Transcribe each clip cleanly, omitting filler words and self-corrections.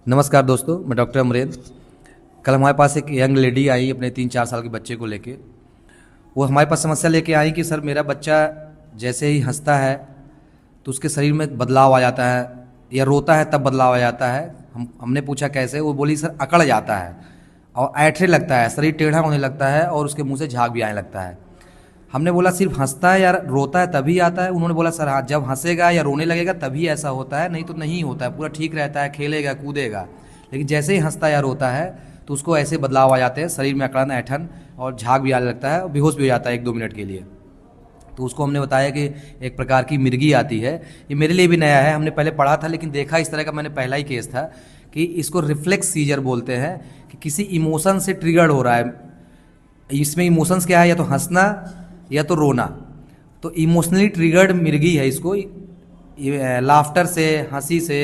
नमस्कार दोस्तों, मैं डॉक्टर अमरेंद्र। कल हमारे पास एक यंग लेडी आई अपने 3-4 साल के बच्चे को लेके। वो हमारे पास समस्या लेके आई कि सर मेरा बच्चा जैसे ही हंसता है तो उसके शरीर में बदलाव आ जाता है, या रोता है तब बदलाव आ जाता है। हमने पूछा कैसे, वो बोली सर अकड़ जाता है और ऐठने लगता है, शरीर टेढ़ा होने लगता है और उसके मुंह से झाग भी आने लगता है। हमने बोला सिर्फ हंसता है या रोता है तभी आता है? उन्होंने बोला सर हाँ, जब हंसेगा या रोने लगेगा तभी ऐसा होता है, नहीं तो नहीं होता है, पूरा ठीक रहता है, खेलेगा कूदेगा। लेकिन जैसे ही हंसता या रोता है तो उसको ऐसे बदलाव आ जाते हैं, शरीर में अकड़न, ऐठन और झाग भी आने लगता है और बेहोश भी हो जाता है 1-2 मिनट के लिए। तो उसको हमने बताया कि एक प्रकार की मिर्गी आती है। ये मेरे लिए भी नया है, हमने पहले पढ़ा था लेकिन देखा इस तरह का मैंने पहला ही केस था कि इसको रिफ्लेक्स सीजर बोलते हैं, कि किसी इमोशन से ट्रिगर्ड हो रहा है। इसमें इमोशंस क्या है, या तो हंसना या तो रोना। तो इमोशनली ट्रिगर्ड मिर्गी है, इसको लाफ्टर से, हंसी से,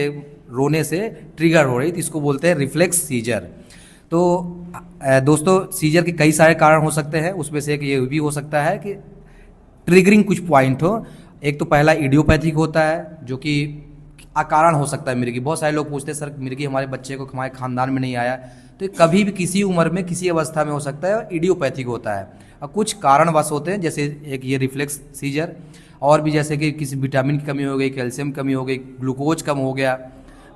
रोने से ट्रिगर हो रही, तो इसको बोलते हैं रिफ्लेक्स सीजर। तो दोस्तों, सीजर के कई सारे कारण हो सकते हैं, उसमें से एक ये भी हो सकता है कि ट्रिगरिंग कुछ पॉइंट हो। एक तो पहला इडियोपैथिक होता है, जो कि अकारण हो सकता है मिर्गी। बहुत सारे लोग पूछते हैं सर मिर्गी हमारे बच्चे को हमारे खानदान में नहीं आया, तो ये कभी भी किसी उम्र में किसी अवस्था में हो सकता है और इडियोपैथिक होता है। और कुछ कारणवश होते हैं, जैसे एक ये रिफ्लेक्स सीजर, और भी जैसे कि किसी विटामिन की कमी हो गई, कैल्शियम की कमी हो गई, ग्लूकोज कम हो गया,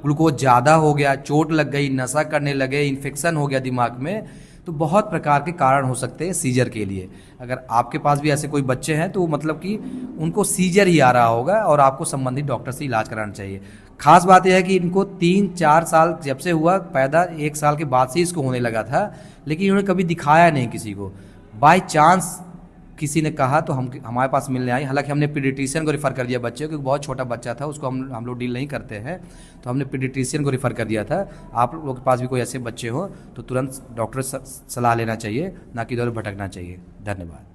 ग्लूकोज ज़्यादा हो गया, चोट लग गई, नशा करने लगे, इन्फेक्शन हो गया दिमाग में। तो बहुत प्रकार के कारण हो सकते हैं सीजर के लिए। अगर आपके पास भी ऐसे कोई बच्चे हैं तो मतलब कि उनको सीजर ही आ रहा होगा और आपको संबंधित डॉक्टर से इलाज कराना चाहिए। खास बात यह है कि इनको 3-4 साल जब से हुआ पैदा, 1 साल के बाद से इसको होने लगा था, लेकिन इन्होंने कभी दिखाया नहीं किसी को। बाय चांस किसी ने कहा तो हमारे पास मिलने आई। हालांकि हमने पीडियाट्रिशियन को रिफ़र कर दिया बच्चे को, क्योंकि बहुत छोटा बच्चा था, उसको हम लोग डील नहीं करते हैं, तो हमने पीडियाट्रिशियन को रिफ़र कर दिया था। आप लोगों के पास भी कोई ऐसे बच्चे हो तो तुरंत डॉक्टर से सलाह लेना चाहिए, ना कि इधर भटकना चाहिए। धन्यवाद।